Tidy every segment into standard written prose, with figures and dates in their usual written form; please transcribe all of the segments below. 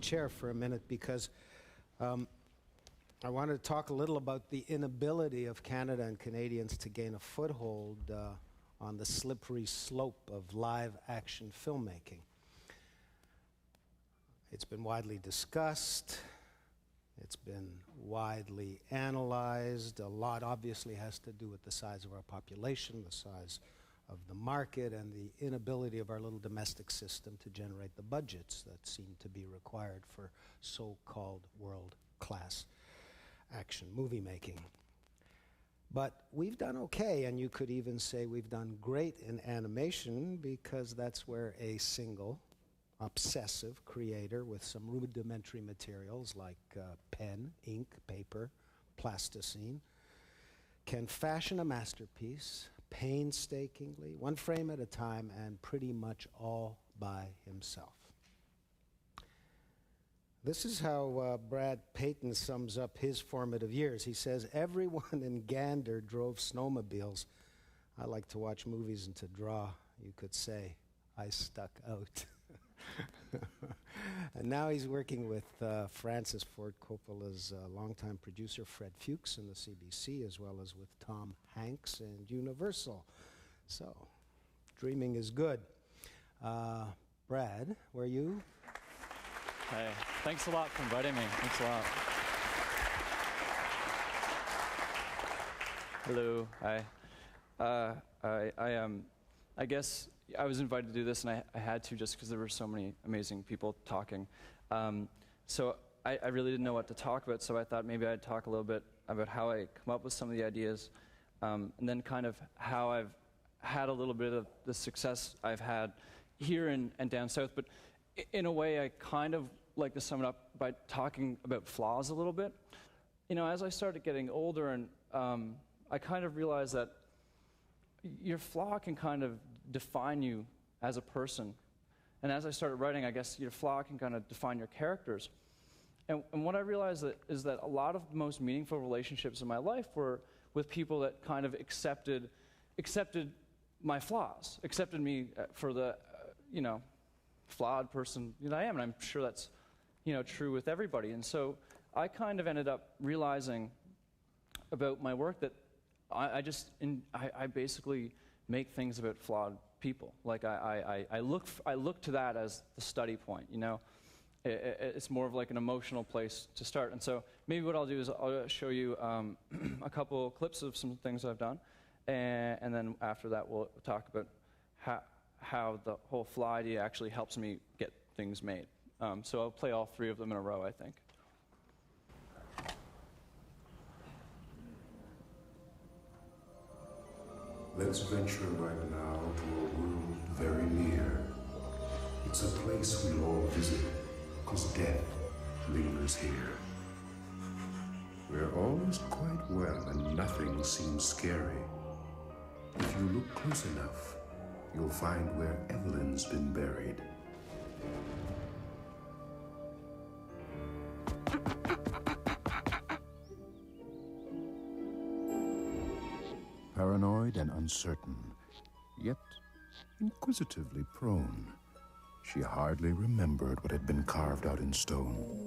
chair for a minute because I wanted to talk a little about the inability of Canada and Canadians to gain a foothold on the slippery slope of live action filmmaking. It's been widely discussed. It's been widely analyzed. A lot obviously has to do with the size of our population, the size of the market, and the inability of our little domestic system to generate the budgets that seem to be required for so-called world-class action movie making. But we've done okay, and you could even say we've done great in animation because that's where a single obsessive creator with some rudimentary materials like pen, ink, paper, plasticine can fashion a masterpiece painstakingly, one frame at a time, and pretty much all by himself. This is how Brad Peyton sums up his formative years. He says, "Everyone in Gander drove snowmobiles. I like to watch movies and to draw. You could say I stuck out." And now he's working with Francis Ford Coppola's longtime producer Fred Fuchs in the CBC, as well as with Tom Hanks and Universal. So, dreaming is good. Brad, where are you? Hey, thanks a lot for inviting me. Thanks a lot. Hello. Hi. I guess I was invited to do this, and I had to just because there were so many amazing people talking. So I really didn't know what to talk about, so I thought maybe I'd talk a little bit about how I come up with some of the ideas, and then kind of how I've had a little bit of the success I've had here and down south. But in a way, I kind of like to sum it up by talking about flaws a little bit. You know, as I started getting older, and I kind of realized that your flaw can kind of define you as a person. And as I started writing, I guess your flaw can kind of define your characters. And what I realized is that a lot of the most meaningful relationships in my life were with people that kind of accepted my flaws, accepted me for the, flawed person that I am. And I'm sure that's, true with everybody. And so I kind of ended up realizing about my work that I basically make things about flawed people. Like I look to that as the study point. It's more of like an emotional place to start. And so maybe what I'll do is I'll show you a couple clips of some things I've done, and then after that we'll talk about how the whole flaw idea actually helps me get things made. So I'll play all three of them in a row, I think. Let's venture right now to a world very near. It's a place we'll all visit, 'cause death lingers here. Where all is quite well and nothing seems scary. If you look close enough, you'll find where Evelyn's been buried. Paranoid and uncertain, yet inquisitively prone, she hardly remembered what had been carved out in stone.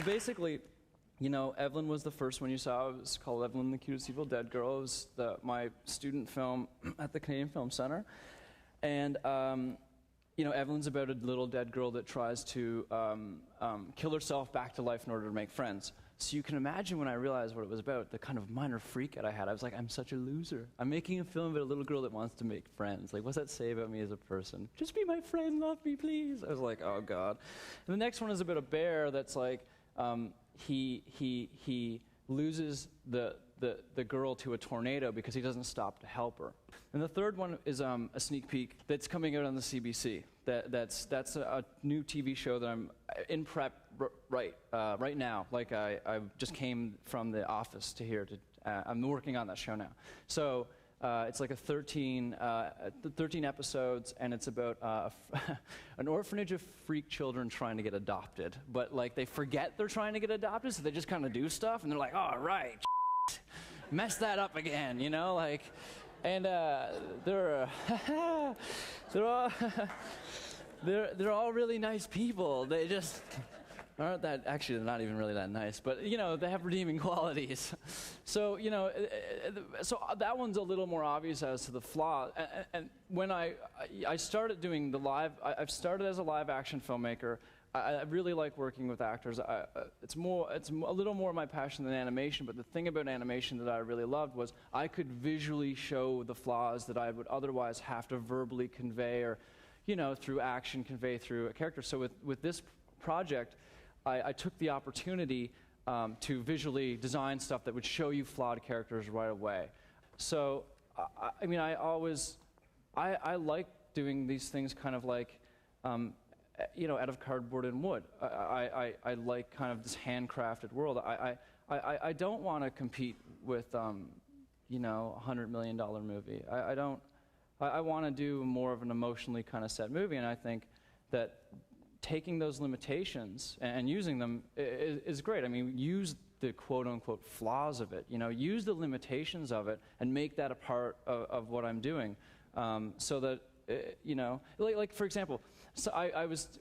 basically, you know, Evelyn was the first one you saw. It was called Evelyn the Cutest Evil Dead Girl. It was my student film at the Canadian Film Centre. And, you know, Evelyn's about a little dead girl that tries to kill herself back to life in order to make friends. So you can imagine when I realized what it was about, the kind of minor freak out I had. I was like, I'm such a loser. I'm making a film about a little girl that wants to make friends. Like, what's that say about me as a person? Just be my friend, love me, please. I was like, oh, God. And the next one is about a bear that's like, he loses the girl to a tornado because he doesn't stop to help her. And the third one is a sneak peek that's coming out on the CBC. That's a new TV show that I'm in prep right now. Like I just came from the office to here. I'm working on that show now. So it's like 13 episodes, and it's about an orphanage of freak children trying to get adopted. But like they forget they're trying to get adopted, so they just kind of do stuff, and they're like, all right, mess that up again, you know, like. And they're all really nice people. They just aren't that. Actually, they're not even really that nice. But you know, they have redeeming qualities. So you know, so that one's a little more obvious as to the flaw. And when I started doing the live, I've started as a live action filmmaker. I really like working with actors. It's a little more my passion than animation, but the thing about animation that I really loved was I could visually show the flaws that I would otherwise have to verbally convey or, you know, through action convey through a character. So with this project, I took the opportunity to visually design stuff that would show you flawed characters right away. So, I mean, I like doing these things kind of like, you know, out of cardboard and wood. I like kind of this handcrafted world. I don't want to compete with, you know, $100 million movie. I want to do more of an emotionally kind of set movie, and I think that taking those limitations and using them is great. I mean, use the quote-unquote flaws of it, you know, use the limitations of it and make that a part of what I'm doing, so that, you know, like for example, so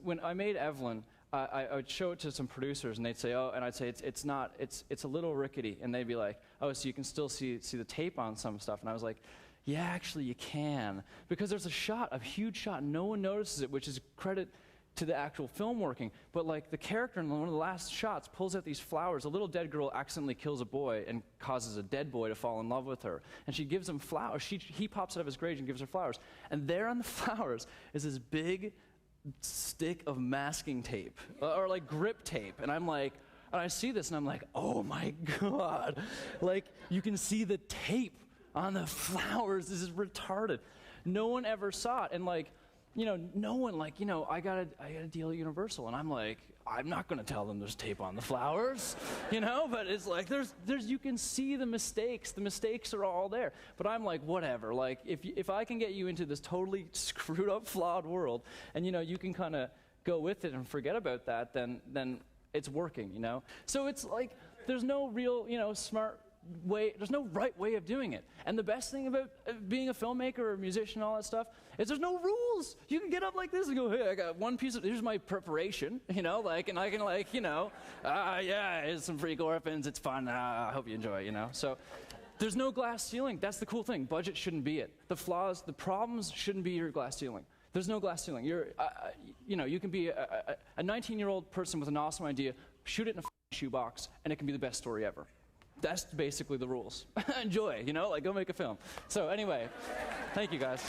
when I made Evelyn, I would show it to some producers, and they'd say, oh, and I'd say, it's a little rickety, and they'd be like, oh, so you can still see the tape on some stuff, and I was like, yeah, actually you can, because there's a huge shot, and no one notices it, which is credit to the actual film working, but like the character in one of the last shots pulls out these flowers. A little dead girl accidentally kills a boy and causes a dead boy to fall in love with her, and she gives him flowers. He pops out of his grave and gives her flowers, and there on the flowers is this big stick of masking tape, or like grip tape, and I'm like, and I see this and I'm like, oh my God, like you can see the tape on the flowers. This is retarded. No one ever saw it, and like, you know, no one, like, you know, I got a deal at Universal, and I'm like, I'm not going to tell them there's tape on the flowers, you know, but it's like, you can see the mistakes are all there, but I'm like, whatever, like, if I can get you into this totally screwed up, flawed world, and, you know, you can kind of go with it and forget about that, then it's working, you know, so it's like, there's no real, you know, smart way, there's no right way of doing it. And the best thing about being a filmmaker or a musician and all that stuff is there's no rules. You can get up like this and go, hey, I got one piece of, here's my preparation, you know, like, and I can like, you know, yeah, here's some freak orphans, it's fun, I hope you enjoy it, you know. So there's no glass ceiling. That's the cool thing. Budget shouldn't be it. The flaws, the problems shouldn't be your glass ceiling. There's no glass ceiling. You know, you can be a 19-year-old person with an awesome idea, shoot it in a shoebox, and it can be the best story ever. That's basically the rules. Enjoy, you know, like go make a film. So anyway, thank you guys.